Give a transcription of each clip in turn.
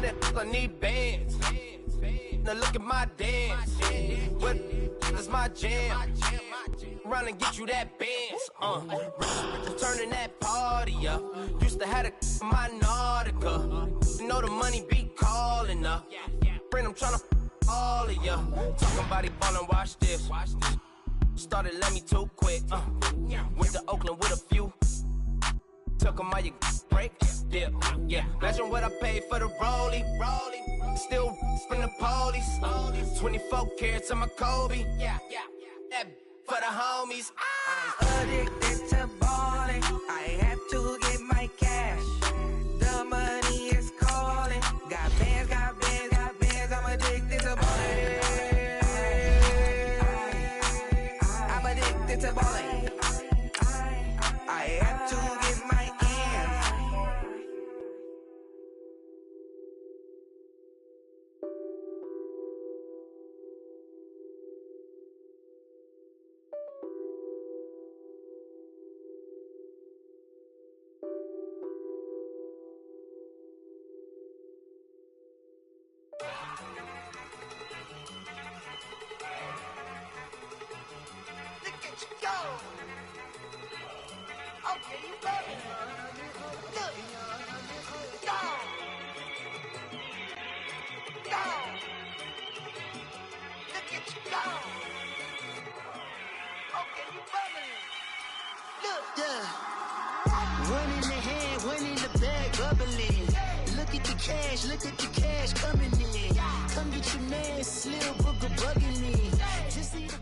100, I need bands. Now look at my dance. What is my jam? Run and get you that bands. Turning that party up. Used to have a my Nautica. You know the money be calling up. Friend, I'm tryna all of ya. Talking about he ballin', watch this. Started let me too quick. Went to Oakland with a few. Took 'em all you break. Dip. Yeah. Imagine what I paid for the rollie. Still from the police. 24 carats on my Kobe. Yeah. That for the homies. I'm addicted to balling. I have to get my cash. The money is calling. Got bands. I'm addicted to balling. I'm addicted to balling. I have to get my ends. Look at you go. Okay, you got it. Look. Go. Look at you go. Okay, you bubbling. Look. Yeah. One in the hand, one in the bag, bubbling. Look at the cash coming in. Come get your man, Slim Booger bugging me. Just see the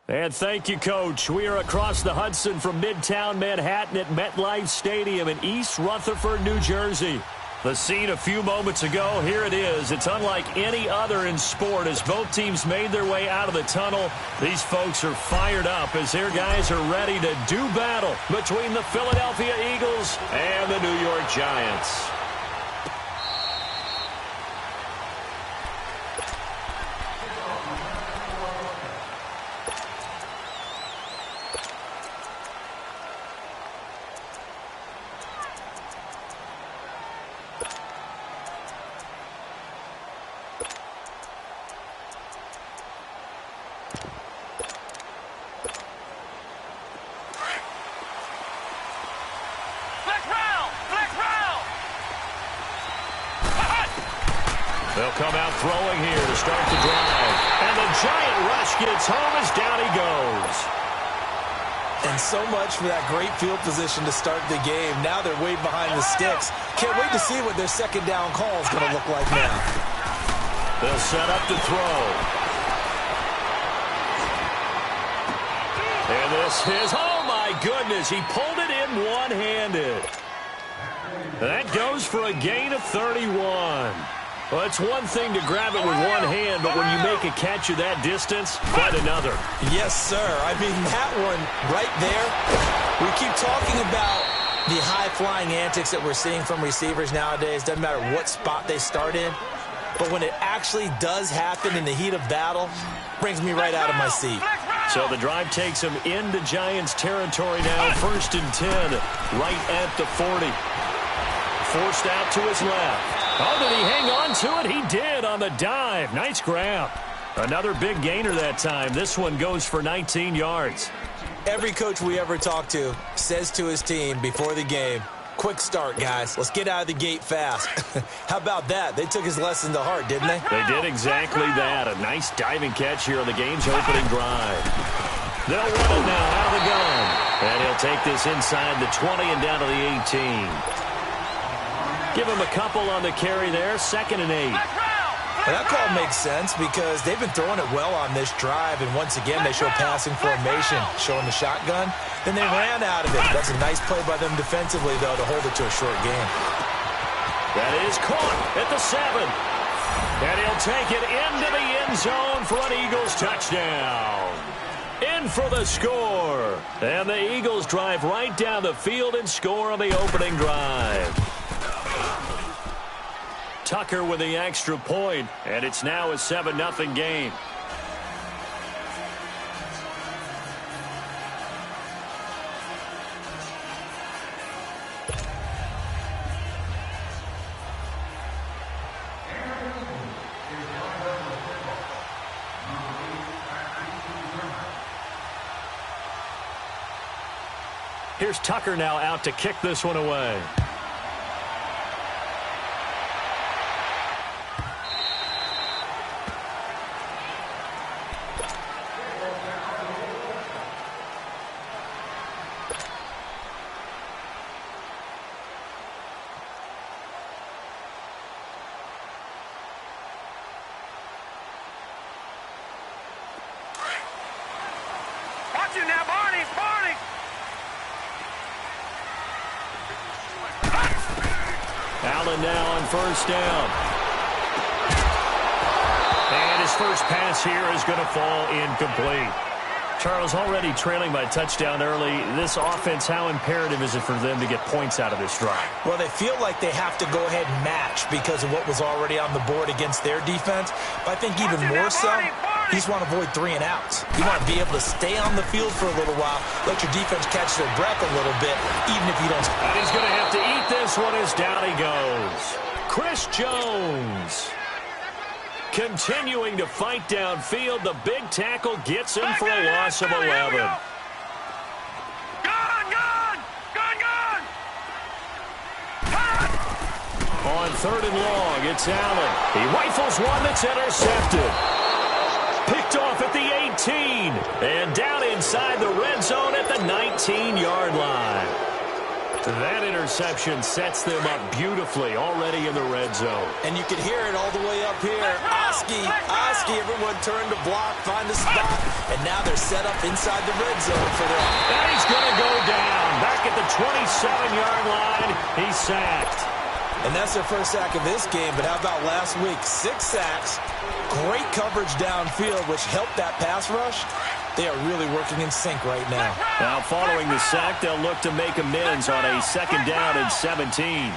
And thank you, Coach. We are across the Hudson from Midtown Manhattan at MetLife Stadium in East Rutherford, New Jersey. The scene a few moments ago, here it is. It's unlike any other in sport as both teams made their way out of the tunnel. These folks are fired up as their guys are ready to do battle between the Philadelphia Eagles and the New York Giants. They'll come out throwing here to start the drive. And the giant rush gets home as down he goes. And so much for that great field position to start the game. Now they're way behind the sticks. Can't wait to see what their second down call is going to look like now. They'll set up to throw. And this is, oh my goodness, he pulled it in one-handed. That goes for a gain of 31. Well, it's one thing to grab it with one hand, but when you make a catch of that distance, quite another. Yes, sir. I mean, that one right there, we keep talking about the high-flying antics that we're seeing from receivers nowadays. Doesn't matter what spot they start in, but when it actually does happen in the heat of battle, brings me right out of my seat. So the drive takes him into Giants territory now, 1st and 10, right at the 40. Forced out to his left. Oh, did he hang on to it? He did on the dive. Nice grab. Another big gainer that time. This one goes for 19 yards. Every coach we ever talk to says to his team before the game, quick start, guys. Let's get out of the gate fast. How about that? They took his lesson to heart, didn't they? They did exactly that. A nice diving catch here on the game's opening drive. They'll run it now out of the gun. And he'll take this inside the 20 and down to the 18. Give him a couple on the carry there, 2nd and 8. Well, that call makes sense because they've been throwing it well on this drive, and once again they show passing formation, showing the shotgun. Then they ran out of it. That's a nice play by them defensively, though, to hold it to a short game. That is caught at the 7. And he'll take it into the end zone for an Eagles touchdown. In for the score. And the Eagles drive right down the field and score on the opening drive. Tucker with the extra point, and it's now a 7-0 game. Here's Tucker now out to kick this one away. Allen now on first down. And his first pass here is going to fall incomplete. Charles, already trailing by touchdown early. This offense, how imperative is it for them to get points out of this drive? Well, they feel like they have to go ahead and match because of what was already on the board against their defense. But I think even more so, you just want to avoid 3 and outs. You want to be able to stay on the field for a little while, let your defense catch their breath a little bit, even if you don't. And he's going to have to eat this one as down he goes. Chris Jones continuing to fight downfield. The big tackle gets him for a loss of 11. On third and long, it's Allen. He rifles one that's intercepted. Picked off at the 18. And down inside the red zone at the 19-yard line. That interception sets them up beautifully already in the red zone. And you can hear it all the way up here. Oski, everyone turned to block, find a spot, and now they're set up inside the red zone for their... And he's going to go down. Back at the 27-yard line, he's sacked. And that's their first sack of this game, but how about last week? 6 sacks, great coverage downfield, which helped that pass rush. They are really working in sync right now. Now, following the sack, they'll look to make amends on a second down and 17.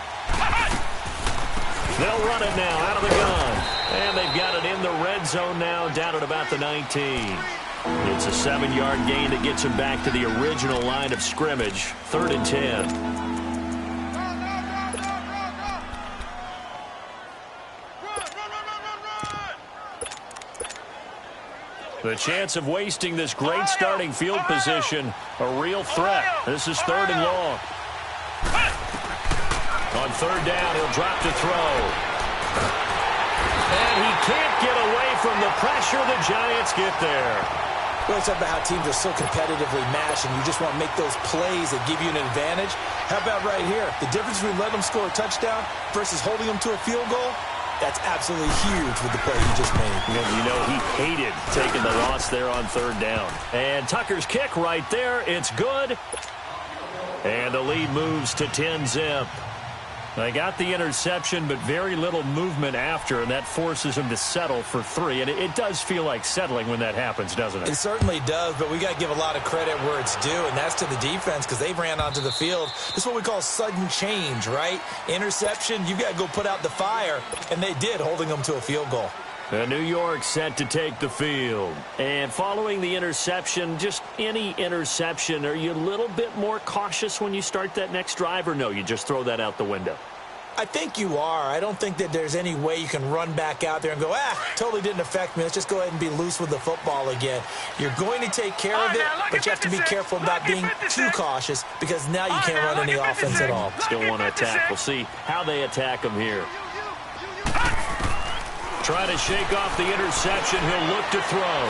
They'll run it now out of the gun. And they've got it in the red zone now, down at about the 19. It's a 7-yard gain that gets them back to the original line of scrimmage, 3rd and 10. The chance of wasting this great starting field position, a real threat. This is 3rd and long. On 3rd down, he'll drop to throw. And he can't get away from the pressure. The Giants get there. Well, it's about how teams are so competitively matched, and you just want to make those plays that give you an advantage. How about right here? The difference between letting them score a touchdown versus holding them to a field goal? That's absolutely huge with the play he just made. And you know, he hated taking the loss there on 3rd down. And Tucker's kick right there. It's good. And the lead moves to 10-zip. They got the interception, but very little movement after, and that forces him to settle for 3. And it does feel like settling when that happens, doesn't it? It certainly does, but we got to give a lot of credit where it's due, and that's to the defense because they ran onto the field. This is what we call sudden change, right? Interception, you got to go put out the fire, and they did, holding them to a field goal. New York set to take the field. And following the interception, just any interception, are you a little bit more cautious when you start that next drive, or no, you just throw that out the window? I think you are. I don't think that there's any way you can run back out there and go, totally didn't affect me. Let's just go ahead and be loose with the football again. You're going to take care of it, but you have to be careful about being too cautious because now you can't run any offense at all. Still want to attack. We'll see how they attack him here. Trying to shake off the interception. He'll look to throw.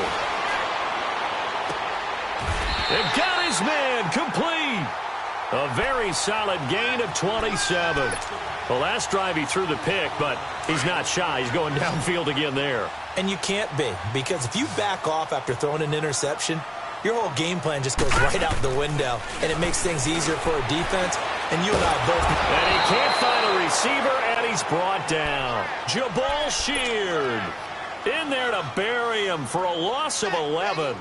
They've got his man complete. A very solid gain of 27. The last drive he threw the pick, but he's not shy. He's going downfield again there. And you can't be, because if you back off after throwing an interception, your whole game plan just goes right out the window, and it makes things easier for a defense. And you and I both. And he can't find a receiver, and he's brought down. Jabal Sheard in there to bury him for a loss of 11.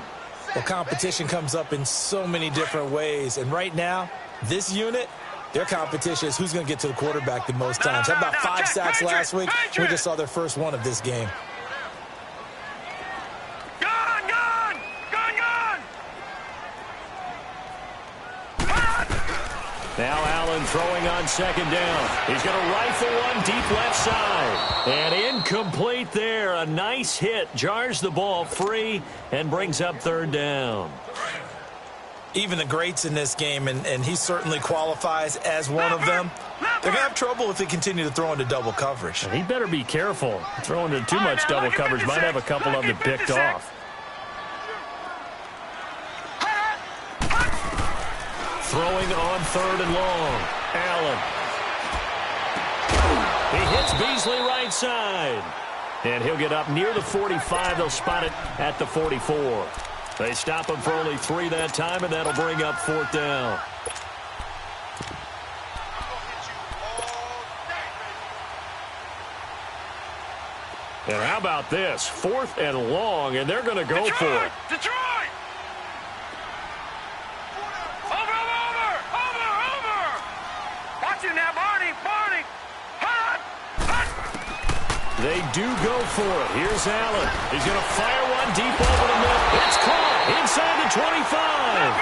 Well, competition comes up in so many different ways, and right now, this unit, their competition is who's going to get to the quarterback the most times. How about 5 sacks last week? We just saw their first one of this game. Now Allen throwing on 2nd down. He's going to rifle one deep left side. And incomplete there. A nice hit. Jars the ball free and brings up 3rd down. even the greats in this game, and he certainly qualifies as one of them, they're going to have trouble if they continue to throw into double coverage. He better be careful. Throwing into too much double coverage might have a couple of them picked off. Throwing on 3rd and long. Allen. He hits Beasley right side. And he'll get up near the 45. They'll spot it at the 44. They stop him for only 3 that time, and that'll bring up 4th down. And how about this? 4th and long, and they're going to go for it. Detroit! Watch it now, Barney! Hot! They do go for it. Here's Allen. He's going to fire one deep over the middle. It's caught inside the 25.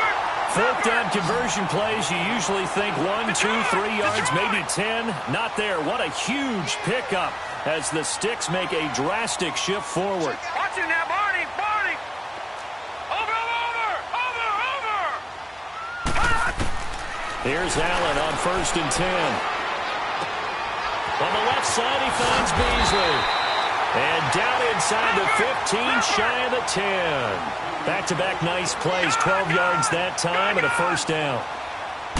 4th down conversion plays, you usually think 1, 2, 3 yards, maybe 10. Not there. What a huge pickup as the Sticks make a drastic shift forward. Watch it now, Barney! Over! Hot! Here's Allen on 1st and 10. On the left side, he finds Beasley. And down inside the 15, shy of the 10. Back-to-back nice plays, 12 yards that time and a 1st down.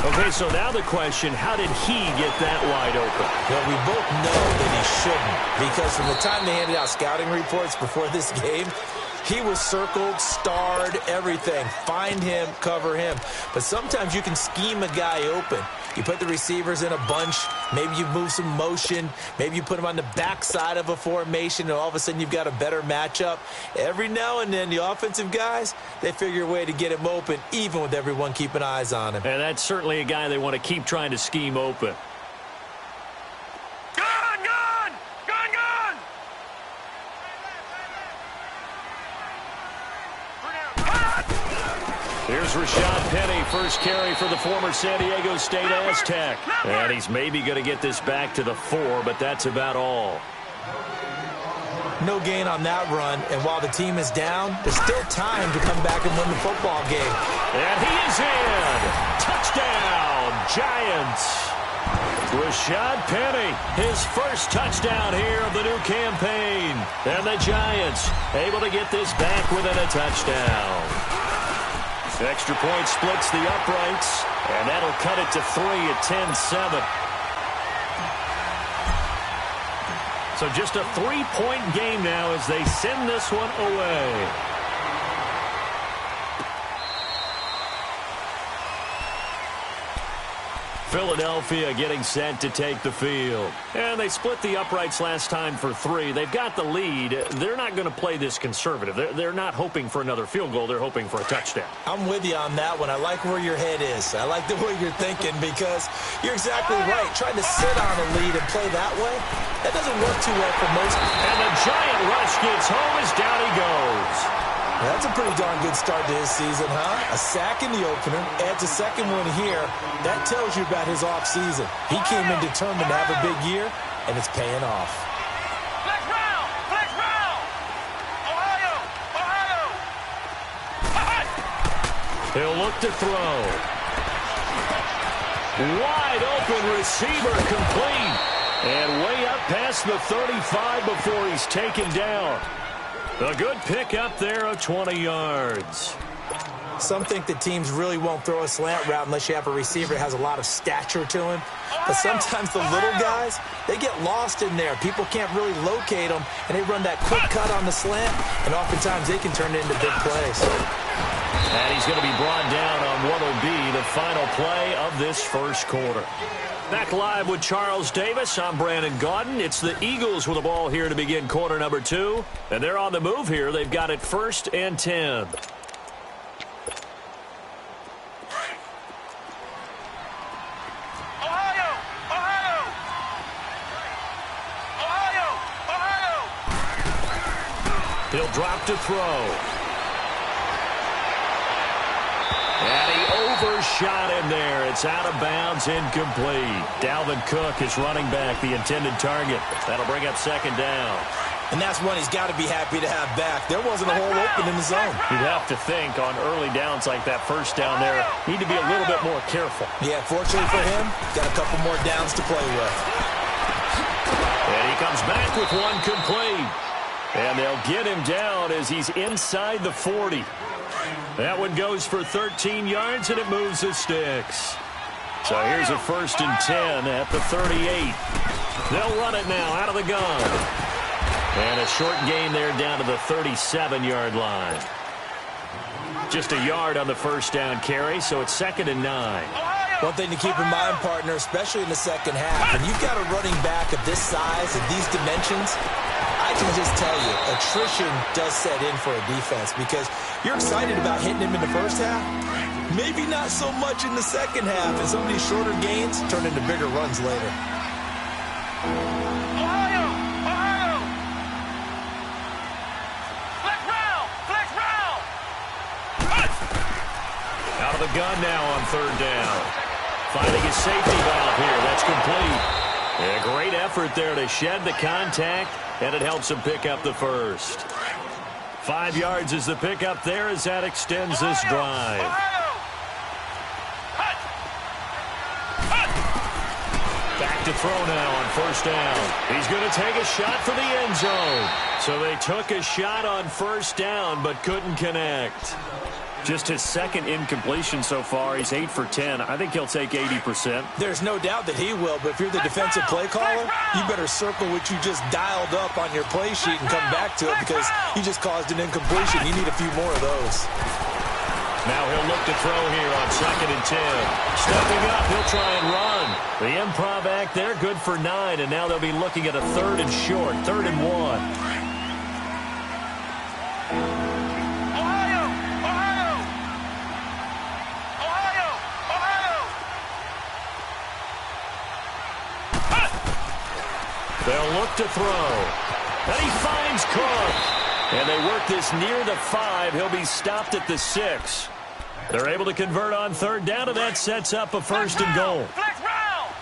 Okay, so now the question, how did he get that wide open? Well, we both know that he shouldn't, because from the time they handed out scouting reports before this game, he was circled, starred, everything. Find him, cover him. But sometimes you can scheme a guy open. You put the receivers in a bunch. Maybe you move some motion. Maybe you put them on the backside of a formation, and all of a sudden you've got a better matchup. Every now and then, the offensive guys, they figure a way to get him open, even with everyone keeping eyes on him. And that's certainly a guy they want to keep trying to scheme open. Here's Rashad Penny, first carry for the former San Diego State Aztec. And he's maybe going to get this back to the 4, but that's about all. No gain on that run, and while the team is down, there's still time to come back and win the football game. And he is in! Touchdown, Giants! Rashad Penny, his first touchdown here of the new campaign. And the Giants able to get this back within a touchdown. Extra point splits the uprights, and that'll cut it to 3 at 10-7. So just a 3-point game now as they send this one away. Philadelphia getting set to take the field. And they split the uprights last time for 3. They've got the lead. They're not going to play this conservative. They're not hoping for another field goal. They're hoping for a touchdown. I'm with you on that one. I like where your head is. I like the way you're thinking because you're exactly right. Trying to sit on a lead and play that way, that doesn't work too well for most. And the Giant rush gets home as down he goes. That's a pretty darn good start to his season, huh? A sack in the opener, adds a second one here. That tells you about his offseason. He came in determined to have a big year, and it's paying off. Flex round! Ohio! He'll look to throw. Wide open receiver complete. And way up past the 35 before he's taken down. A good pick up there of 20 yards. Some think that teams really won't throw a slant route unless you have a receiver that has a lot of stature to him. But sometimes the little guys, they get lost in there. People can't really locate them, and they run that quick cut on the slant, and oftentimes they can turn it into big plays. And he's going to be brought down on what will be the final play of this first quarter. Back live with Charles Davis. I'm Brandon Gaudin. It's the Eagles with the ball here to begin quarter number 2. And they're on the move here. They've got it 1st and 10. He'll drop to throw. And he overshot him there. It's out of bounds, incomplete. Dalvin Cook is running back, the intended target. That'll bring up 2nd down. And that's one he's got to be happy to have back. There wasn't a hole open in the zone. You'd have to think on early downs like that first down there, need to be a little bit more careful. Yeah, fortunately for him, got a couple more downs to play with. And he comes back with one complete. And they'll get him down as he's inside the 40. That one goes for 13 yards, and it moves the sticks. So here's a 1st and 10 at the 38. They'll run it now out of the gun. And a short gain there down to the 37-yard line. Just a yard on the first down carry, so it's 2nd and 9. One thing to keep in mind, partner, especially in the second half, when you've got a running back of this size and these dimensions, I can just tell you, attrition does set in for a defense because you're excited about hitting him in the first half. Maybe not so much in the second half, and some of these shorter gains turn into bigger runs later. Out of the gun now on 3rd down. Finding a safety valve here. That's complete. A great effort there to shed the contact, and it helps him pick up the first. 5 yards is the pickup there as that extends this drive. Back to throw now on 1st down. He's going to take a shot for the end zone. So they took a shot on 1st down but couldn't connect. Just his 2nd incompletion so far. He's 8 for 10. I think he'll take 80%. There's no doubt that he will, but if you're the defensive play caller, you better circle what you just dialed up on your play sheet and come back to it because you just caused an incompletion. You need a few more of those. Now he'll look to throw here on 2nd and 10. Stepping up, he'll try and run. The improv act there, good for 9, and now they'll be looking at a 3rd and short, 3rd and 1. They'll look to throw. And he finds Cook. And they work this near the 5. He'll be stopped at the 6. They're able to convert on 3rd down, and that sets up a 1st and goal.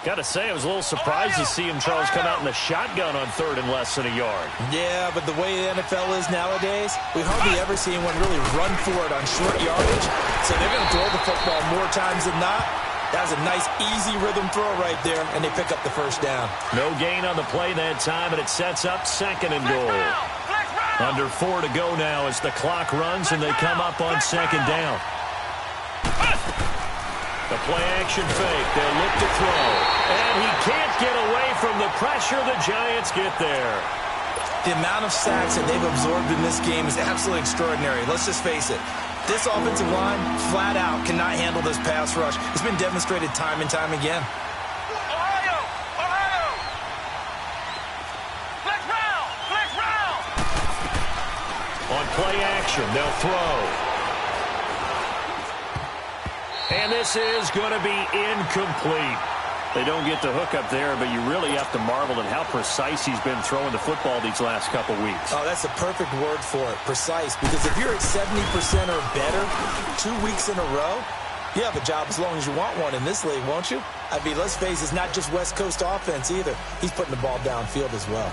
Got to say, I was a little surprised to see him, Charles, come out in the shotgun on 3rd and less than a yard. Yeah, but the way the NFL is nowadays, we hardly ever see anyone really run for it on short yardage. So they're going to throw the football more times than not. That was a nice, easy rhythm throw right there, and they pick up the 1st down. No gain on the play that time, and it sets up 2nd and goal. Under 4 to go now as the clock runs, and they come up on 2nd down. The play-action fake. They'll look to throw. And he can't get away from the pressure. The Giants get there. The amount of sacks that they've absorbed in this game is absolutely extraordinary. Let's just face it. This offensive line, flat out, cannot handle this pass rush. It's been demonstrated time and time again. On play action, they'll throw. And this is going to be incomplete. They don't get the hook up there, but you really have to marvel at how precise he's been throwing the football these last couple weeks. Oh, that's the perfect word for it, precise. Because if you're at 70% or better 2 weeks in a row, you have a job as long as you want one in this league, won't you? I mean, let's face it, it's not just West Coast offense either. He's putting the ball downfield as well.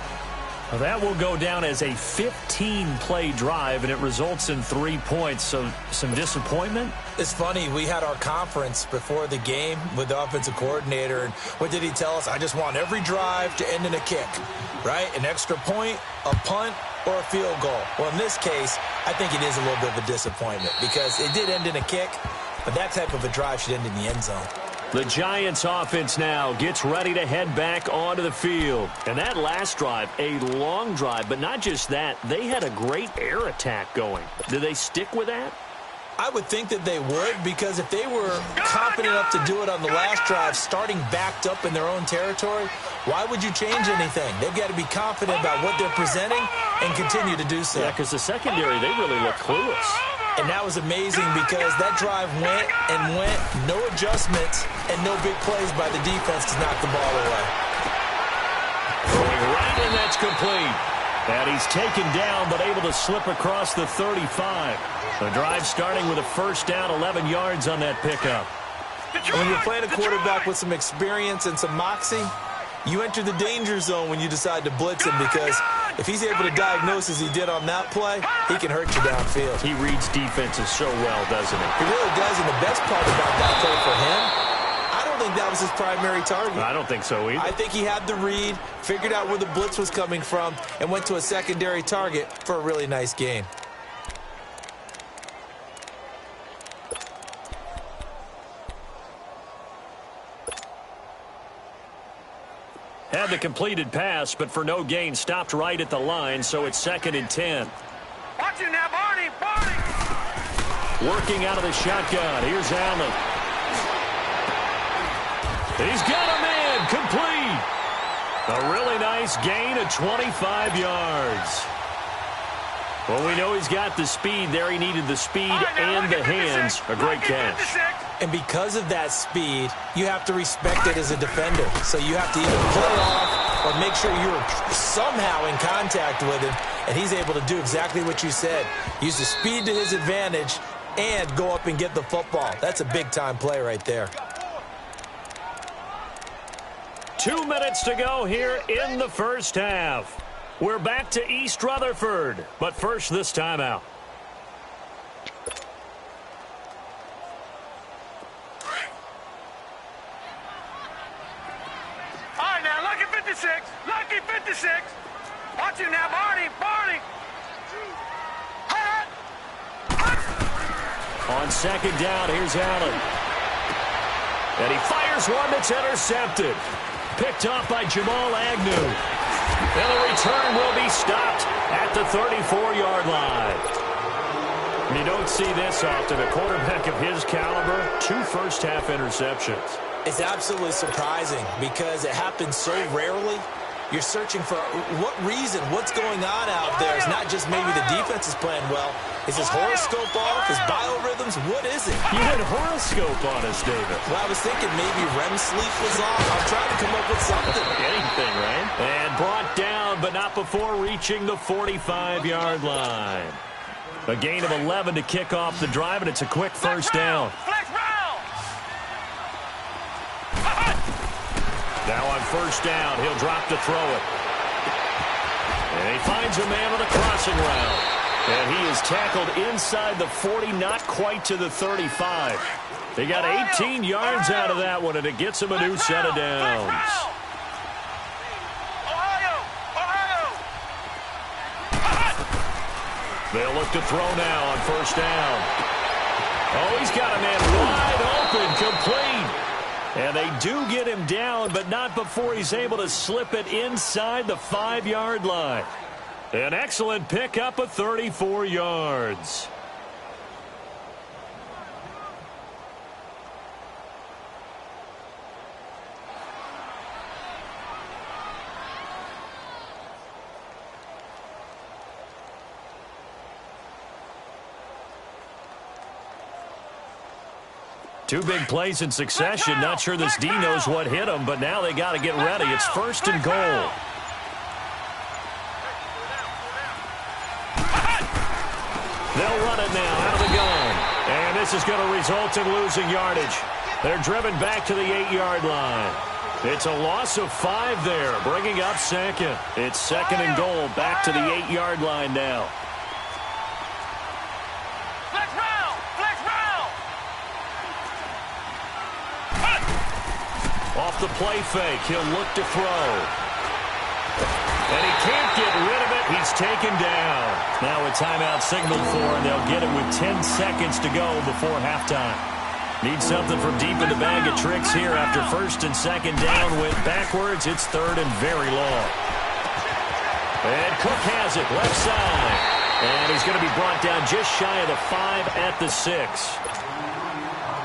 Well, that will go down as a 15-play drive, and it results in 3 points. So some disappointment? It's funny. We had our conference before the game with the offensive coordinator, and what did he tell us? I just want every drive to end in a kick, right? An extra point, a punt, or a field goal. Well, in this case, I think it is a little bit of a disappointment because it did end in a kick, but that type of a drive should end in the end zone. The Giants offense now gets ready to head back onto the field. And that last drive, a long drive, but not just that, they had a great air attack going. Do they stick with that? I would think that they would, because if they were confident enough to do it on the last drive, starting backed up in their own territory, why would you change anything? They've got to be confident about what they're presenting and continue to do so. Yeah, because the secondary, they really look clueless. And that was amazing because that drive went and went, no adjustments, and no big plays by the defense to knock the ball away. Going right, and that's complete. And he's taken down, but able to slip across the 35. The drive starting with a 1st down, 11 yards on that pickup. When you're playing a quarterback with some experience and some moxie, you enter the danger zone when you decide to blitz him, because if he's able to diagnose as he did on that play, he can hurt you downfield. He reads defenses so well, doesn't he? He really does, and the best part about that play for him, I don't think that was his primary target. I don't think so either. I think he had the read, figured out where the blitz was coming from, and went to a secondary target for a really nice gain. Had the completed pass, but for no gain, stopped right at the line, so it's 2nd and 10. Watch it now, Barney! Barney! Working out of the shotgun. Here's Allen. He's got a man. Complete. A really nice gain of 25 yards. Well, we know he's got the speed there. He needed the speed and the hands. A great catch. And because of that speed, you have to respect it as a defender. So you have to either play off or make sure you're somehow in contact with him, and he's able to do exactly what you said. Use the speed to his advantage and go up and get the football. That's a big-time play right there. 2 minutes to go here in the first half. We're back to East Rutherford, but first this timeout. All right, now, lucky 56. Lucky 56. Watch it now, Barney. Barney. On 2nd down, here's Allen. And he fires one that's intercepted. Picked off by Jamal Agnew. And the return will be stopped at the 34-yard line. You don't see this often. A quarterback of his caliber, 2 first-half interceptions. It's absolutely surprising because it happens so rarely. You're searching for what reason, what's going on out there. It's not just maybe the defense is playing well. Is his horoscope off? His biorhythms? What is it? You had horoscope on us, David. Well, I was thinking maybe REM sleep was off. I'm trying to come up with something. Anything, right? And brought down, but not before reaching the 45-yard line. A gain of 11 to kick off the drive, and it's a quick first down. Now on first down, he'll drop to throw it. And he finds a man on the crossing route. And he is tackled inside the 40, not quite to the 35. They got 18 yards out of that one, and it gets him a new set of downs. They'll look to throw now on first down. Oh, he's got a man wide open, complete. And they do get him down, but not before he's able to slip it inside the 5-yard line. An excellent pickup of 34 yards. Two big plays in succession. Not sure this D knows what hit him, but now they got to get ready. It's 1st and goal. They'll run it now out of the gun. And this is going to result in losing yardage. They're driven back to the 8-yard line. It's a loss of 5 there, bringing up 2nd. It's 2nd and goal, back to the 8-yard line now. Off the play fake, he'll look to throw. And he can't get rid of it. He's taken down. Now a timeout signaled for, and they'll get it with 10 seconds to go before halftime. Need something from deep in the bag of tricks here after 1st and 2nd down. Went backwards. It's 3rd and very long. And Cook has it left side. And he's going to be brought down just shy of the 5 at the 6.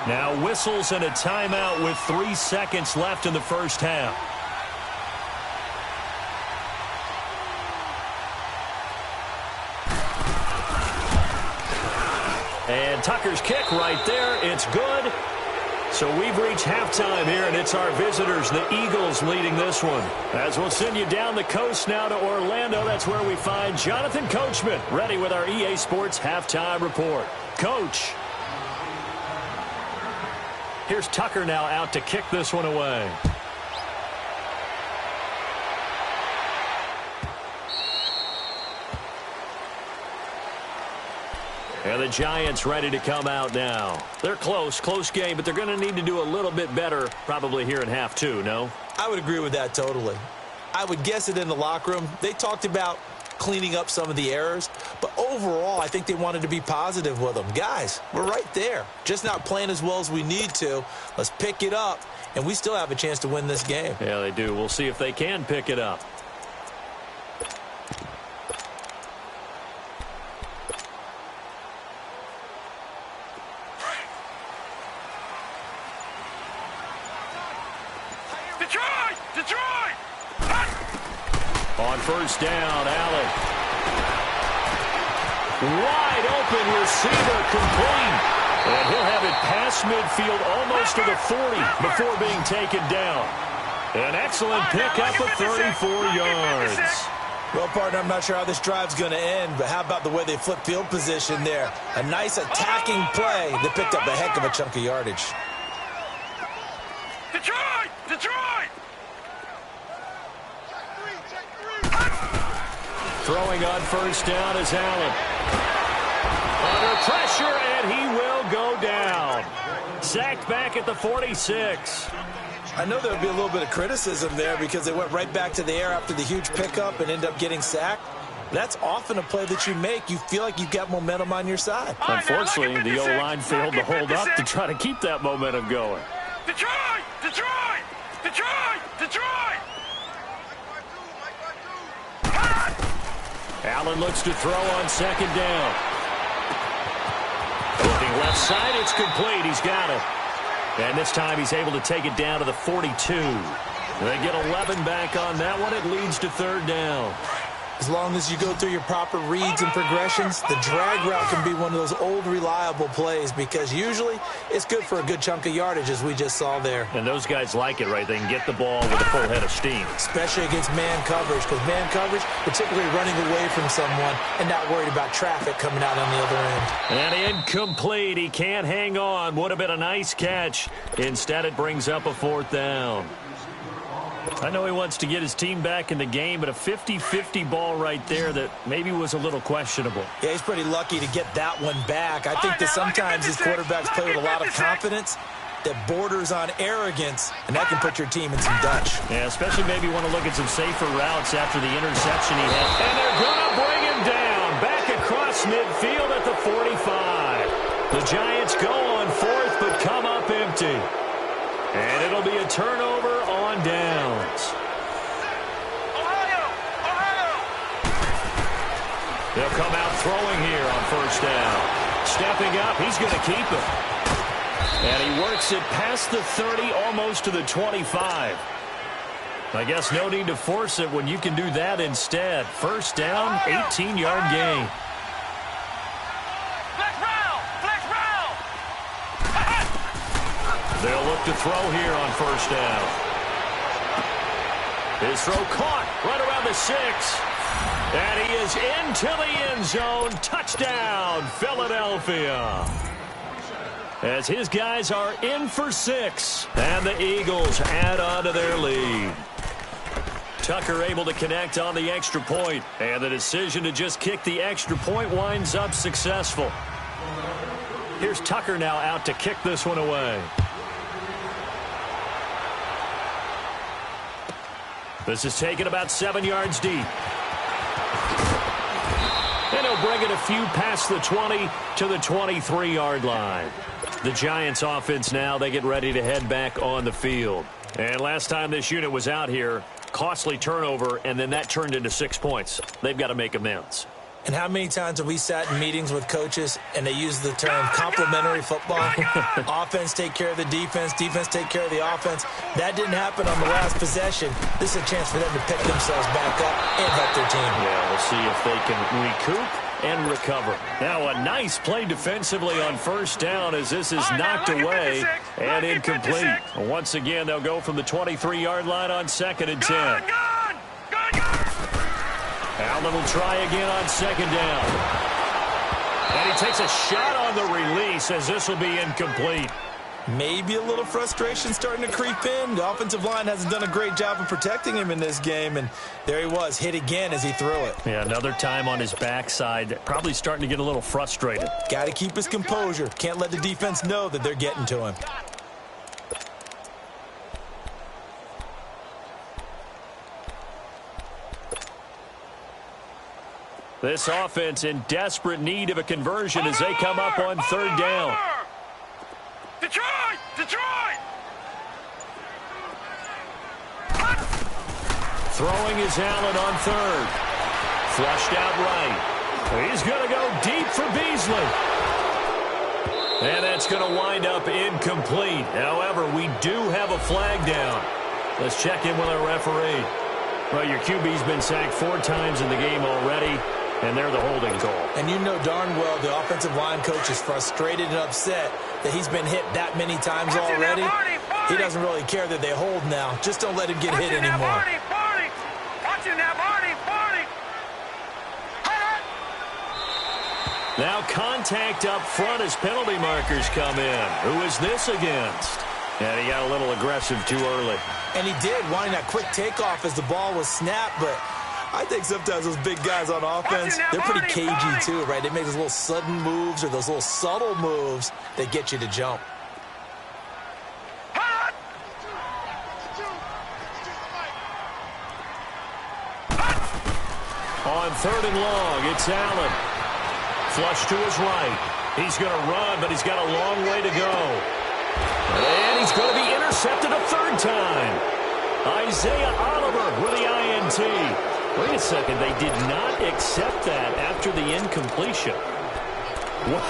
Now whistles and a timeout with 3 seconds left in the first half. And Tucker's kick right there. It's good. So we've reached halftime here, and it's our visitors, the Eagles, leading this one. As we'll send you down the coast now to Orlando. That's where we find Jonathan Coachman, ready with our EA Sports halftime report. Coach. Here's Tucker now out to kick this one away. And the Giants ready to come out now. They're close game, but they're going to need to do a little bit better probably here in half two, no? I would agree with that totally. I would guess it in the locker room. They talked about cleaning up some of the errors, but overall, I think they wanted to be positive with them. Guys, we're right there. Just not playing as well as we need to. Let's pick it up, and we still have a chance to win this game. Yeah, they do. We'll see if they can pick it up. Detroit! On first down, Allen. Wide open receiver, complete. And he'll have it past midfield almost to the 40 before being taken down. An excellent pickup of 34 yards. Well, partner, I'm not sure how this drive's going to end, but how about the way they flip field position there? A nice attacking play that picked up a heck of a chunk of yardage. Detroit! Throwing on first down is Allen. Under pressure, and he will go down. Sacked back at the 46. I know there would be a little bit of criticism there because they went right back to the air after the huge pickup and ended up getting sacked. That's often a play that you make. You feel like you've got momentum on your side. Unfortunately, the O-line failed to hold up to try to keep that momentum going. Detroit! Allen looks to throw on second down. Looking left side, it's complete. He's got it. And this time he's able to take it down to the 42. They get 11 back on that one. It leads to third down. As long as you go through your proper reads and progressions, the drag route can be one of those old reliable plays because usually it's good for a good chunk of yardage, as we just saw there. And those guys like it, right? They can get the ball with a full head of steam. Especially against man coverage, because man coverage, particularly running away from someone and not worried about traffic coming out on the other end. And incomplete. He can't hang on. Would have been a nice catch. Instead, it brings up a fourth down. I know he wants to get his team back in the game, but a 50-50 ball right there that maybe was a little questionable. Yeah, he's pretty lucky to get that one back. I think that sometimes these quarterbacks play with a lot of confidence that borders on arrogance, and that can put your team in some Dutch. Yeah, especially maybe want to look at some safer routes after the interception he had. And they're going to bring him down back across midfield at the 45. The Giants go on fourth, but come up empty. And it'll be a turnover on downs. Ohio! They'll come out throwing here on first down. Stepping up, he's going to keep it. And he works it past the 30, almost to the 25. I guess no need to force it when you can do that instead. First down, 18-yard gain. They'll look to throw here on first down. His throw caught right around the 6. And he is into the end zone. Touchdown, Philadelphia. As his guys are in for 6. And the Eagles add on to their lead. Tucker able to connect on the extra point. And the decision to just kick the extra point winds up successful. Here's Tucker now out to kick this one away. This is taken about 7 yards deep. And he'll bring it a few past the 20 to the 23-yard line. The Giants offense now, they get ready to head back on the field. And last time this unit was out here, costly turnover, and then that turned into 6 points. They've got to make amends. And how many times have we sat in meetings with coaches and they use the term complementary football? Offense take care of the defense, defense take care of the offense. That didn't happen on the last possession. This is a chance for them to pick themselves back up and help their team. Yeah, we'll see if they can recoup and recover. Now a nice play defensively on first down as this is knocked away and incomplete. Once again, they'll go from the 23-yard line on 2nd and 10. Allen will try again on second down. And he takes a shot on the release as this will be incomplete. Maybe a little frustration starting to creep in. The offensive line hasn't done a great job of protecting him in this game, and there he was, hit again as he threw it. Yeah, another time on his backside, probably starting to get a little frustrated. Got to keep his composure. Can't let the defense know that they're getting to him. This offense in desperate need of a conversion as they come up on third down. Detroit! Detroit! Throwing is Allen on third. Flushed out right. He's going to go deep for Beasley. And that's going to wind up incomplete. However, we do have a flag down. Let's check in with our referee. Well, your QB's been sacked 4 times in the game already, and they're the holding call. And you know darn well the offensive line coach is frustrated and upset that he's been hit that many times already. He doesn't really care that they hold now. Just don't let him get hit anymore. Now contact up front as penalty markers come in. Who is this against? And he got a little aggressive too early. And he did, wanting that quick takeoff as the ball was snapped, but I think sometimes those big guys on offense, they're pretty cagey too, right? They make those little sudden moves or those little subtle moves that get you to jump. On third and long, it's Allen. Flush to his right. He's going to run, but he's got a long way to go. And he's going to be intercepted a third time. Isaiah Oliver with the INT. Wait a second, they did not accept that after the incompletion. What?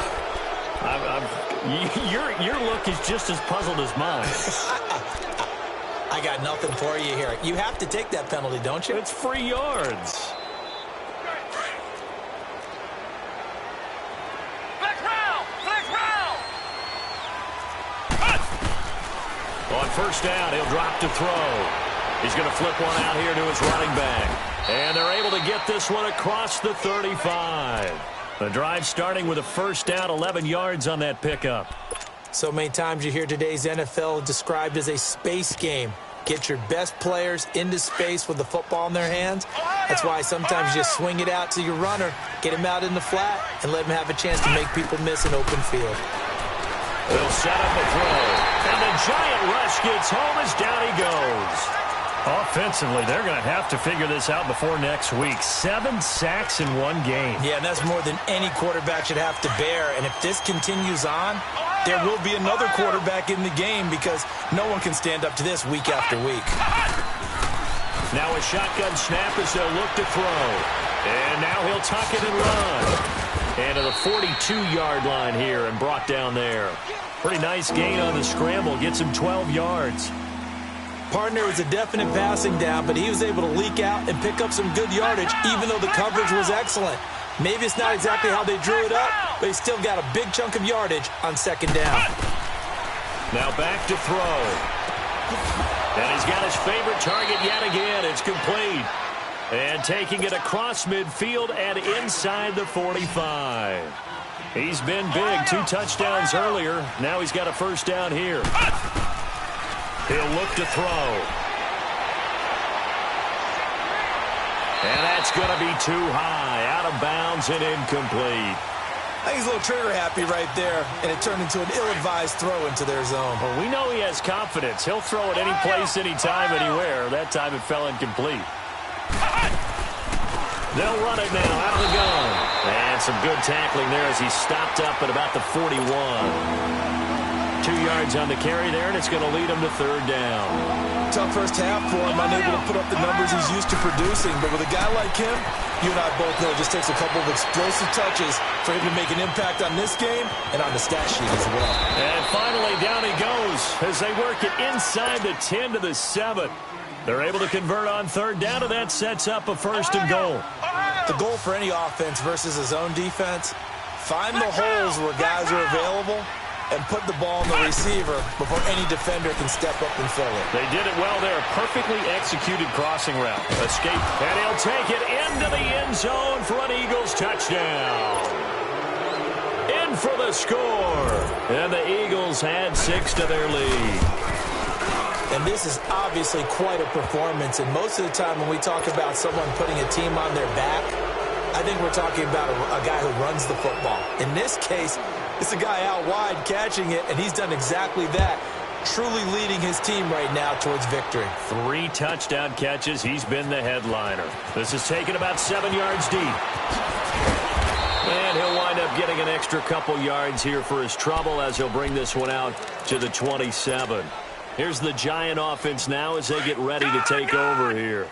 Your look is just as puzzled as mine. I got nothing for you here. You have to take that penalty, don't you? It's free yards. On first down, he'll drop to throw. He's going to flip one out here to his running back. And they're able to get this one across the 35. The drive starting with a first down, 11 yards on that pickup. So many times you hear today's NFL described as a space game. Get your best players into space with the football in their hands. That's why sometimes you just swing it out to your runner, get him out in the flat, and let him have a chance to make people miss an open field. They'll set up a throw. And the giant rush gets home as down he goes. Offensively, they're going to have to figure this out before next week. 7 sacks in one game. Yeah, and that's more than any quarterback should have to bear. And if this continues on, there will be another quarterback in the game because no one can stand up to this week after week. Now a shotgun snap as they'll look to throw. And now he'll tuck it and run. And to the 42-yard line here and brought down there. Pretty nice gain on the scramble. Gets him 12 yards. Partner was a definite passing down, but he was able to leak out and pick up some good yardage, even though the coverage was excellent. Maybe it's not exactly how they drew it up, but he still got a big chunk of yardage on second down. Now back to throw. And he's got his favorite target yet again. It's complete. And taking it across midfield and inside the 45. He's been big. 2 touchdowns earlier. Now he's got a first down here. He'll look to throw. And that's going to be too high. Out of bounds and incomplete. I think he's a little trigger happy right there, and it turned into an ill-advised throw into their zone. Well, we know he has confidence. He'll throw it any place, anytime, anywhere. That time it fell incomplete. They'll run it now out of the gun. And some good tackling there as he stopped up at about the 41. 2 yards on the carry there, and it's going to lead him to third down. Tough first half for him, unable to put up the numbers he's used to producing. But with a guy like him, you and I both know it just takes a couple of explosive touches for him to make an impact on this game and on the stat sheet as well. And finally, down he goes as they work it inside the 10 to the 7. They're able to convert on third down, and that sets up a first and goal. The goal for any offense versus his own defense, find the holes where guys are available and put the ball in the receiver before any defender can step up and fill it. They did it well there. Perfectly executed crossing route. Escape. And he'll take it into the end zone for an Eagles touchdown. in for the score. And the Eagles add 6 to their lead. And this is obviously quite a performance. And most of the time when we talk about someone putting a team on their back, I think we're talking about a guy who runs the football. In this case, it's a guy out wide catching it, and he's done exactly that, truly leading his team right now towards victory. 3 touchdown catches. He's been the headliner. This is taken about 7 yards deep. And he'll wind up getting an extra couple yards here for his trouble as he'll bring this one out to the 27. Here's the Giant offense now as they get ready to take over here.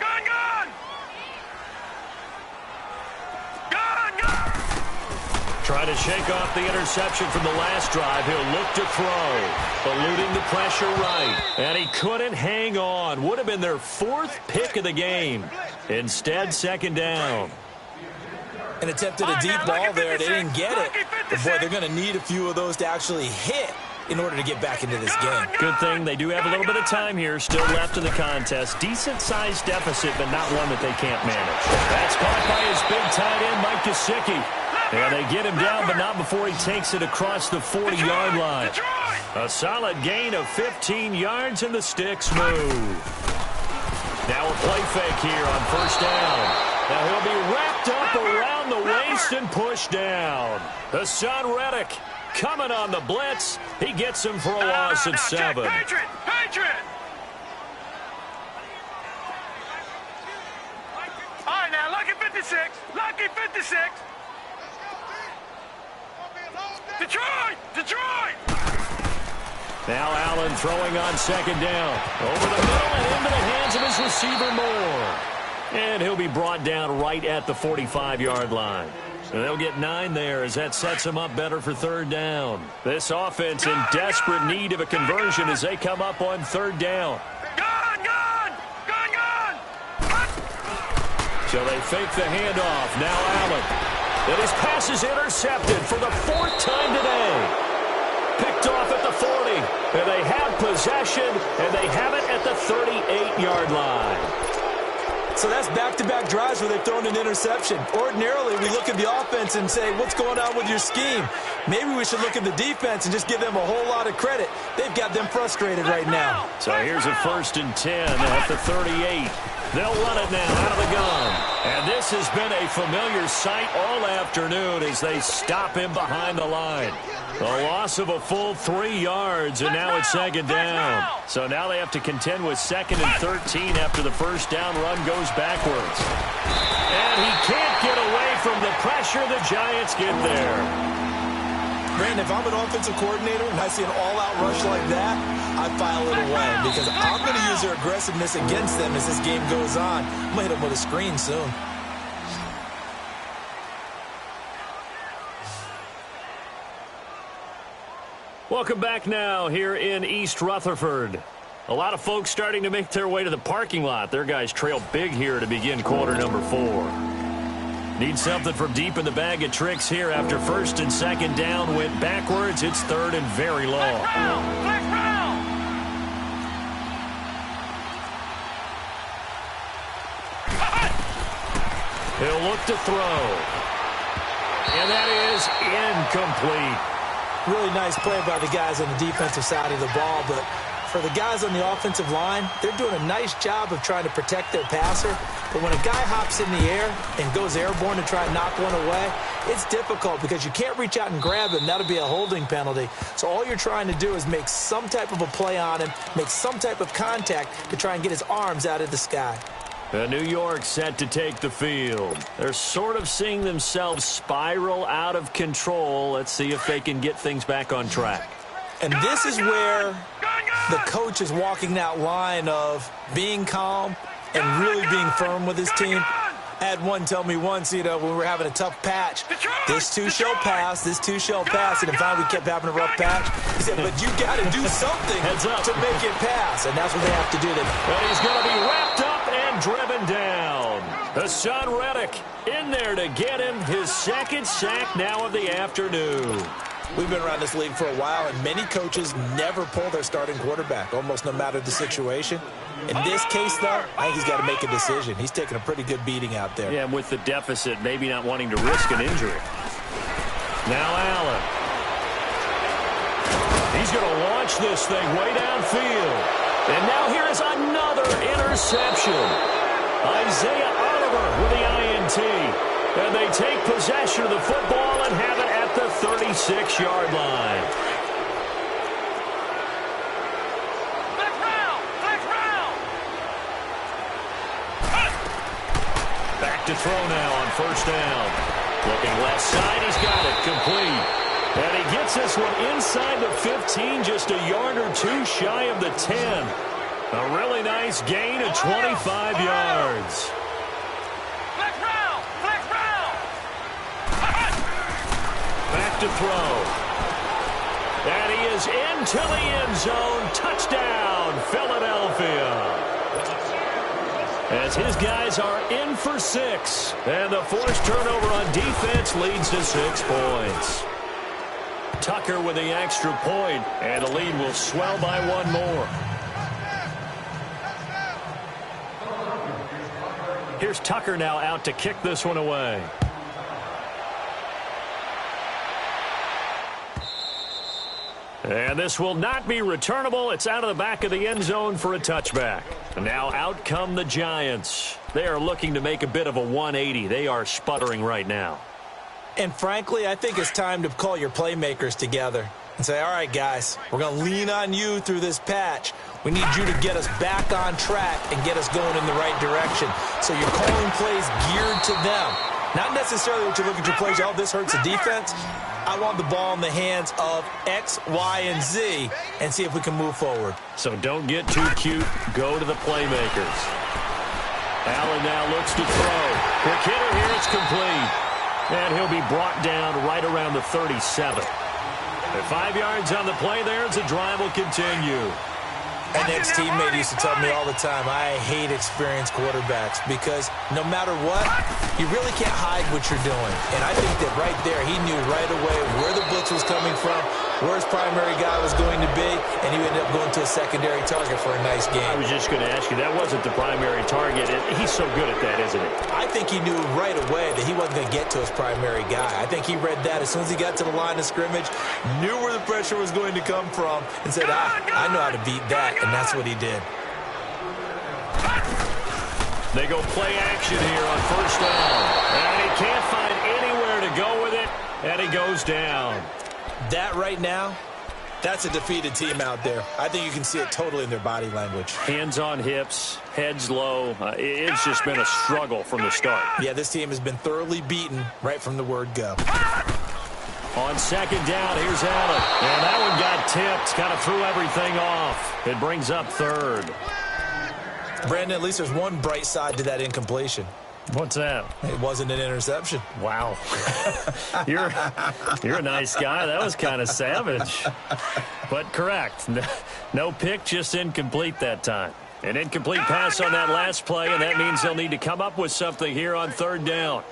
Trying to shake off the interception from the last drive. He'll look to throw. Eluding the pressure right. And he couldn't hang on. Would have been their 4th pick of the game. Instead, 2nd down. And attempted a deep ball there. They didn't get it. But, boy, they're going to need a few of those to actually hit in order to get back into this game. Good thing they do have a little bit of time here still left in the contest. Decent-sized deficit, but not one that they can't manage. That's caught by his big tight end, Mike Gesicki. And they get him down, but not before he takes it across the 40-yard line. A solid gain of 15 yards, and the sticks move. Now a play fake here on 1st down. Now he'll be wrapped up around the waist and pushed down. Hassan Reddick coming on the blitz. He gets him for a loss of 7. Patriot! All right, now, lucky 56. Lucky 56. Detroit! Now Allen throwing on 2nd down. Over the middle and into the hands of his receiver Moore. And he'll be brought down right at the 45-yard line. And they'll get 9 there as that sets them up better for 3rd down. This offense in desperate need of a conversion as they come up on 3rd down. Gone! So they fake the handoff. Now Allen. And his pass is intercepted for the 4th time today. Picked off at the 40. And they have possession, and they have it at the 38-yard line. So that's back-to-back drives where they've thrown an interception. Ordinarily, we look at the offense and say, what's going on with your scheme? Maybe we should look at the defense and just give them a whole lot of credit. They've got them frustrated right now. So here's a 1st and 10 at the 38. They'll run it now out of the gun. And this has been a familiar sight all afternoon as they stop him behind the line. A loss of a full 3 yards, and now it's 2nd down. So now they have to contend with 2nd and 13 after the 1st down run goes backwards. And he can't get away from the pressure. The Giants get there. Brandon, if I'm an offensive coordinator and I see an all-out rush like that, I file it away because I'm going to use their aggressiveness against them as this game goes on. I'm going to hit them with a screen soon. Welcome back now here in East Rutherford. A lot of folks starting to make their way to the parking lot. Their guys trail big here to begin quarter number 4. Need something from deep in the bag of tricks here after 1st and 2nd down went backwards. It's 3rd and very long. He'll look to throw. And that is incomplete. Really nice play by the guys on the defensive side of the ball, but for the guys on the offensive line, they're doing a nice job of trying to protect their passer. But when a guy hops in the air and goes airborne to try and knock one away, it's difficult because you can't reach out and grab him. That'll be a holding penalty. So all you're trying to do is make some type of a play on him, make some type of contact to try and get his arms out of the sky. New York set to take the field. They're sort of seeing themselves spiral out of control. Let's see if they can get things back on track. And this is where the coach is walking that line of being calm and really being firm with his team. I had one tell me once, when we were having a tough patch, this too shall pass, this too shall pass. And finally we kept having a rough patch. He said, but you got to do something to make it pass. And that's what they have to do. And he's going to be wrapped up and driven down. Hassan Reddick in there to get him his 2nd sack now of the afternoon. We've been around this league for a while, and many coaches never pull their starting quarterback, almost no matter the situation. In this case, though, I think he's got to make a decision. He's taking a pretty good beating out there. Yeah, and with the deficit, maybe not wanting to risk an injury. Now Allen. He's going to launch this thing way downfield. And now here is another interception. Isaiah Oliver with the INT. And they take possession of the football and have it at the 36-yard line. Back to throw now on first down. Looking left side, he's got it complete. And he gets this one inside the 15, just a yard or two shy of the 10. A really nice gain of 25 yards. Back to throw. And he is into the end zone. Touchdown, Philadelphia. As his guys are in for 6. And the forced turnover on defense leads to 6 points. Tucker with the extra point, and the lead will swell by 1 more. Here's Tucker now out to kick this one away. And this will not be returnable. It's out of the back of the end zone for a touchback. And now out come the Giants. They are looking to make a bit of a 180. They are sputtering right now. And frankly, I think it's time to call your playmakers together and say, all right, guys, we're going to lean on you through this patch. We need you to get us back on track and get us going in the right direction. So you're calling plays geared to them. Not necessarily what you look at your plays, oh, this hurts the defense. I want the ball in the hands of X, Y, and Z and see if we can move forward. So don't get too cute. Go to the playmakers. Allen now looks to throw. Quick hitter here, it's complete. And he'll be brought down right around the 37. At 5 yards on the play there, as the drive will continue. An ex-teammate used to tell me all the time, I hate experienced quarterbacks because no matter what, you really can't hide what you're doing. And I think that right there, he knew right away where the blitz was coming from, where his primary guy was going to be, and he ended up going to a secondary target for a nice game. I was just going to ask you, that wasn't the primary target. He's so good at that, isn't he? I think he knew right away that he wasn't going to get to his primary guy. I think he read that as soon as he got to the line of scrimmage, knew where the pressure was going to come from, and said, I know how to beat that. And that's what he did. They go play action here on first down. And he can't find anywhere to go with it. And he goes down. That right now, that's a defeated team out there. I think you can see it totally in their body language. Hands on hips, heads low. It's just been a struggle from the start. Yeah, this team has been thoroughly beaten right from the word go. On second down, here's Allen. And that one got tipped. Kind of threw everything off. It brings up third. Brandon, at least there's one bright side to that incompletion. What's that? It wasn't an interception. Wow. You're a nice guy. That was kind of savage. But correct. No pick, just incomplete that time. An incomplete pass on that last play, and that means they'll need to come up with something here on third down.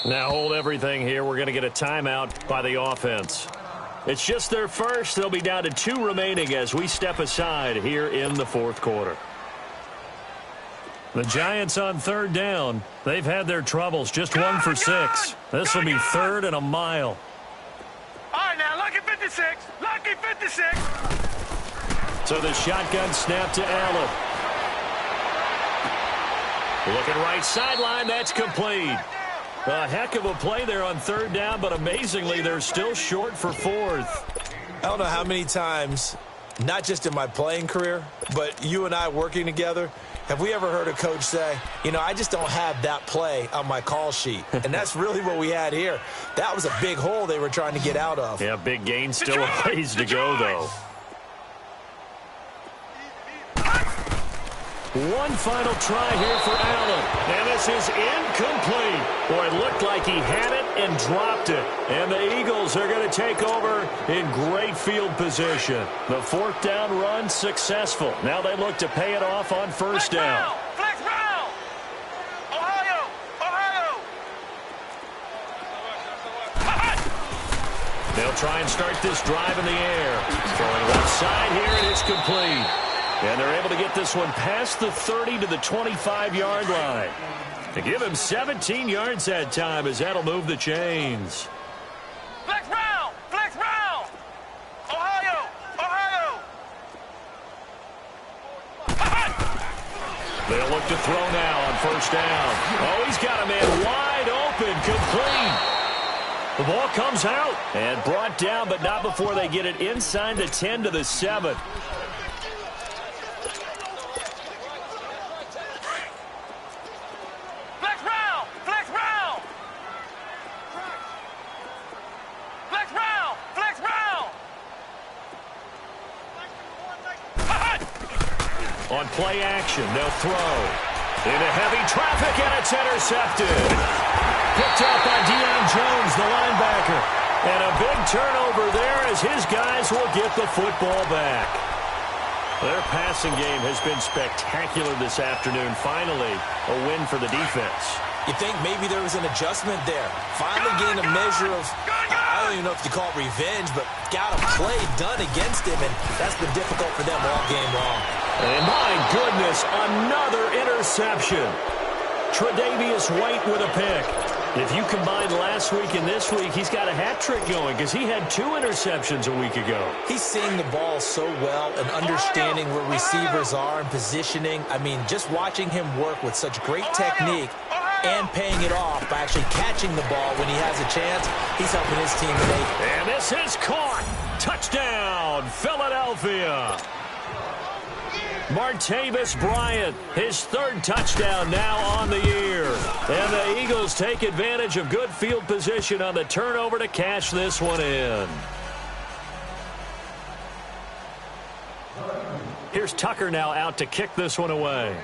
Now hold everything here. We're going to get a timeout by the offense. It's just their first. They'll be down to 2 remaining as we step aside here in the fourth quarter. The Giants on third down. They've had their troubles. Just 1 for 6. This will be third and a mile. All right, now, lucky 56. Lucky 56. So the shotgun snap to Allen. Looking right sideline. That's complete. A heck of a play there on third down, but amazingly, they're still short for fourth. I don't know how many times, not just in my playing career, but you and I working together, have we ever heard a coach say, you know, I just don't have that play on my call sheet. And that's really what we had here. That was a big hole they were trying to get out of. Yeah, big gain, still a ways to go, though. One final try here for Allen. And this is incomplete. Boy, it looked like he had it and dropped it. And the Eagles are going to take over in great field position. The fourth down run successful. Now they look to pay it off on first down. Flex round. Ohio. Ohio. They'll try and start this drive in the air. Throwing left side here, and it's complete. And they're able to get this one past the 30 to the 25-yard line. To give him 17 yards that time, as that'll move the chains. Flex round! Flex round! Ohio! Ohio! They'll look to throw now on first down. Oh, he's got a man wide open, complete. The ball comes out and brought down, but not before they get it inside the 10 to the 7. Flex round! Flex round! Flex round! Flex round! On play action, they'll throw. Into heavy traffic, and it's intercepted. Picked up by Deion Jones, the linebacker. And a big turnover there as his guys will get the football back. Their passing game has been spectacular this afternoon. Finally, a win for the defense. You think maybe there was an adjustment there. Finally gained a measure of, I don't even know if you call it revenge, but got a play done against him, and that's been difficult for them all game long. And my goodness, another interception. Tre'Davious White with a pick. If you combine last week and this week, he's got a hat trick going because he had 2 interceptions a week ago. He's seeing the ball so well and understanding where receivers are and positioning. I mean, just watching him work with such great technique and paying it off by actually catching the ball when he has a chance, he's helping his team make it. And this is caught. Touchdown, Philadelphia. Martavis Bryant, his 3rd touchdown now on the year. And the Eagles take advantage of good field position on the turnover to cash this one in. Here's Tucker now out to kick this one away.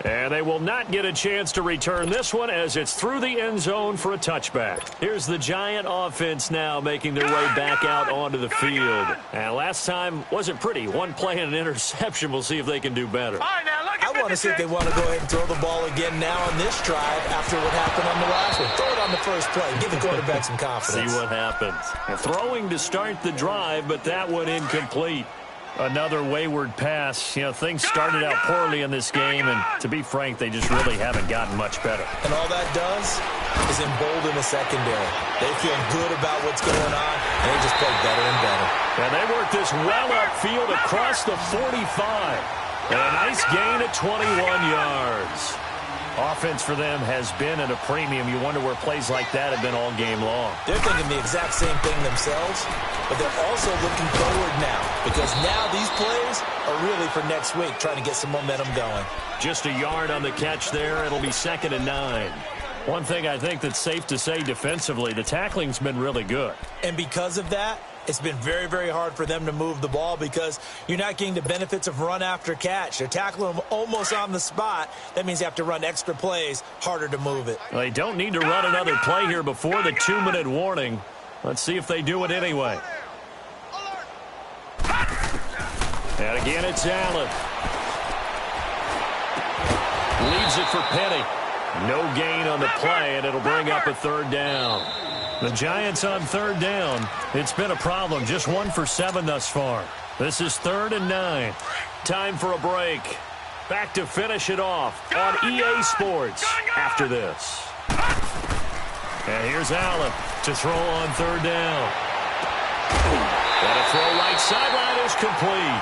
And they will not get a chance to return this one as it's through the end zone for a touchback. Here's the Giant offense now making their way back out onto the field. And last time wasn't pretty. One play and an interception. We'll see if they can do better. I want to see if they want to go ahead and throw the ball again now on this drive after what happened on the last one. Throw it on the first play. Give the quarterback some confidence. See what happens. And throwing to start the drive, but that one incomplete. Another wayward pass. You know, things started out poorly in this game, and to be frank, they just really haven't gotten much better. And all that does is embolden the secondary. They feel good about what's going on, and they just play better and better. And they work this well upfield across the 45. And a nice gain at 21 yards. Offense for them has been at a premium. You wonder where plays like that have been all game long. They're thinking the exact same thing themselves, but they're also looking forward now because now these plays are really for next week, trying to get some momentum going. Just a yard on the catch there. It'll be 2nd and 9. One thing I think that's safe to say defensively, the tackling's been really good. And because of that, it's been very, very hard for them to move the ball because you're not getting the benefits of run after catch. They're tackling them almost on the spot. That means you have to run extra plays, harder to move it. They don't need to run another play here before the 2-minute warning. Let's see if they do it anyway. And again, it's Allen. Leaves it for Penny. No gain on the play, and it'll bring up a 3rd down. The Giants on 3rd down. It's been a problem. Just 1 for 7 thus far. This is 3rd and 9. Time for a break. Back to finish it off on EA Sports after this. And here's Allen to throw on 3rd down. And a throw right sideline is complete.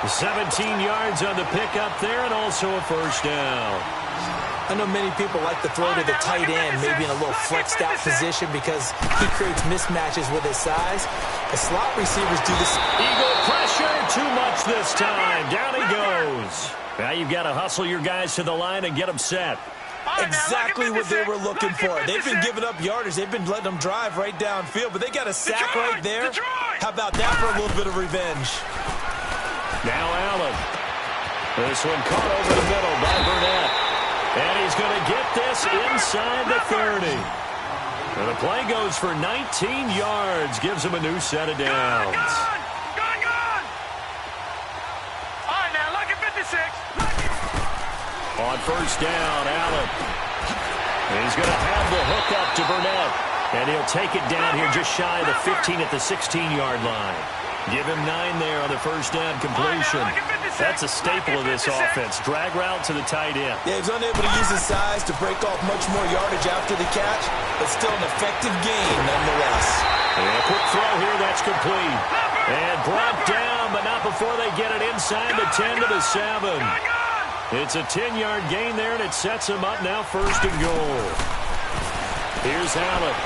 17 yards on the pickup there and also a 1st down. I know many people like to throw to the tight end, maybe in a little flexed out position because he creates mismatches with his size. The slot receivers do this. Eagle pressure, too much this time. Down he goes. Now you've got to hustle your guys to the line and get them set. Exactly what they were looking for. They've been giving up yardage. They've been letting them drive right downfield, but they got a sack right there. How about that for a little bit of revenge? Now Allen. This one caught over the middle by Burnett. And he's going to get this inside the 30. And the play goes for 19 yards. Gives him a new set of downs. Gone! All right, now, look at 56. On 1st down, Allen. And he's going to have the hook up to Burnett. And he'll take it down here just shy of the 15 at the 16-yard line. Give him 9 there on the first down completion. That's a staple of this offense. Drag route to the tight end. Yeah, he was unable to use his size to break off much more yardage after the catch, but still an effective gain nonetheless. And a quick throw here, that's complete. And brought down, but not before they get it inside the 10 to the 7. It's a 10-yard gain there, and it sets him up now first and goal. Here's Allen.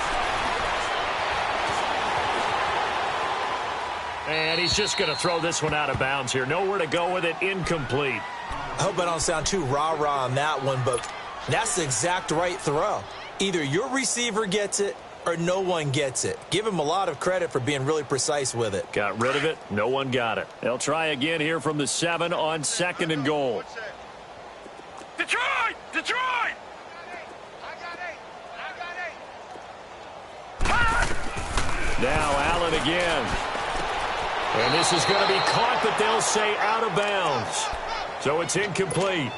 And he's just going to throw this one out of bounds here. Nowhere to go with it. Incomplete. I hope I don't sound too rah-rah on that one, but that's the exact right throw. Either your receiver gets it or no one gets it. Give him a lot of credit for being really precise with it. Got rid of it. No one got it. They'll try again here from the 7 on 2nd and goal. Detroit! Detroit! Now Allen again. And this is going to be caught, but they'll say out of bounds. So it's incomplete.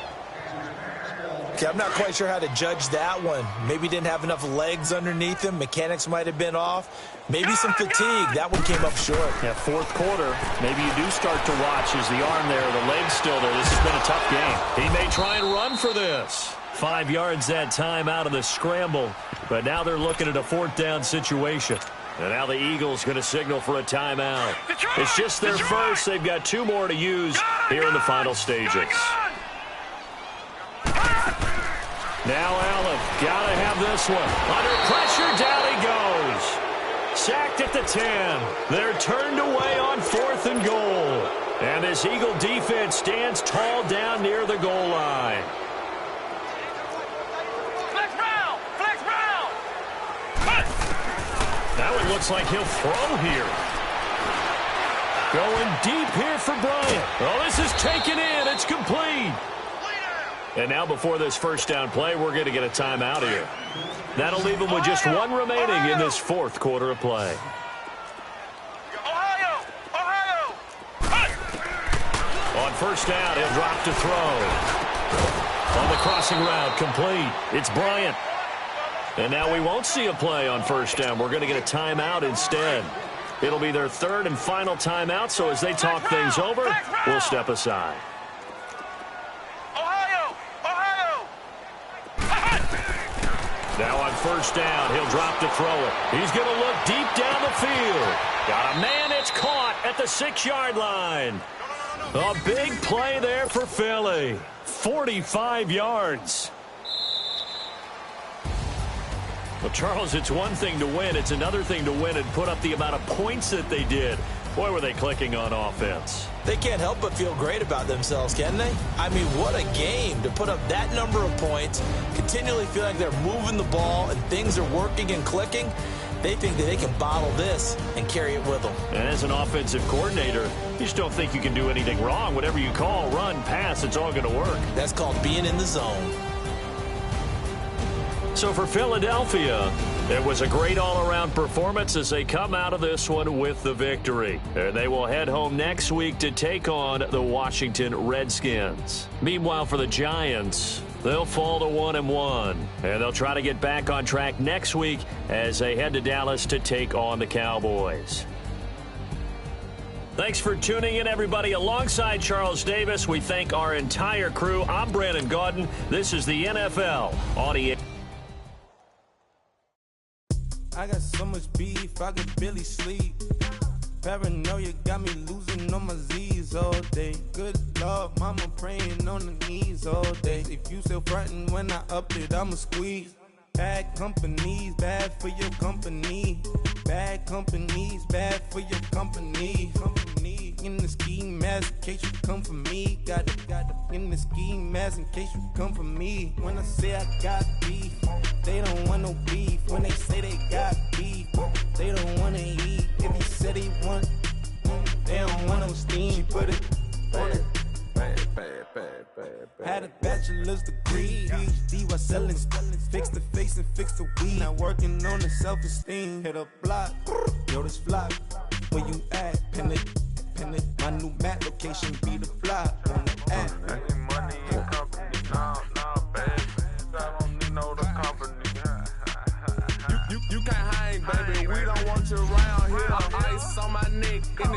Okay, I'm not quite sure how to judge that one. Maybe didn't have enough legs underneath him. Mechanics might have been off. Maybe some fatigue. That one came up short. Yeah, 4th quarter. Maybe you do start to watch as the arm there, the leg's still there. This has been a tough game. He may try and run for this. 5 yards that time out of the scramble. But now they're looking at a 4th down situation. And now the Eagles going to signal for a timeout. It's just their first. They've got 2 more to use here in the final stages. Now Allen, got to have this one. Under pressure, down he goes. Sacked at the 10. They're turned away on 4th and goal. And this Eagle defense stands tall down near the goal line. Now it looks like he'll throw here. Going deep here for Bryant. Oh, this is taken in. It's complete. And now before this first down play, we're going to get a timeout here. That'll leave him with just 1 remaining in this 4th quarter of play. On first down, he'll drop to throw. On the crossing route, complete. It's Bryant. And now we won't see a play on first down. We're going to get a timeout instead. It'll be their 3rd and final timeout, so as they talk things over, we'll step aside. Now on first down, he'll drop to throw it. He's going to look deep down the field. Got a man, it's caught at the 6-yard line. A big play there for Philly. 45 yards. Well, Charles, it's one thing to win. It's another thing to win and put up the amount of points that they did. Boy, were they clicking on offense. They can't help but feel great about themselves, can they? I mean, what a game to put up that number of points, continually feel like they're moving the ball and things are working and clicking. They think that they can bottle this and carry it with them. And as an offensive coordinator, you just don't think you can do anything wrong. Whatever you call, run, pass, it's all going to work. That's called being in the zone. So for Philadelphia, it was a great all-around performance as they come out of this one with the victory. And they will head home next week to take on the Washington Redskins. Meanwhile, for the Giants, they'll fall to 1-1. And they'll try to get back on track next week as they head to Dallas to take on the Cowboys. Thanks for tuning in, everybody. Alongside Charles Davis, we thank our entire crew. I'm Brandon Gaudin. This is the NFL on EA. I got so much beef, I could barely sleep. Paranoia got me losing on my Z's all day. Good Lord, mama praying on the knees all day. If you still frontin' when I up it, I'ma squeeze. Bad companies, bad for your company. Bad companies, bad for your company. In the ski mask, in case you come for me. Got it in the ski mask, in case you come for me. When I say I got beef, they don't want no beef. When they say they got beef, they don't want to eat. If he said he want, they don't want no steam. She put it on it. Had a bachelor's degree, PhD while selling. Fix the face and fix the weed. Now working on the self-esteem. Hit a block, yo, this flock. Where you at? Pin it. My new mat location be the fly on the app. I need money and company, nah, baby. I don't need no the company. You can't hide In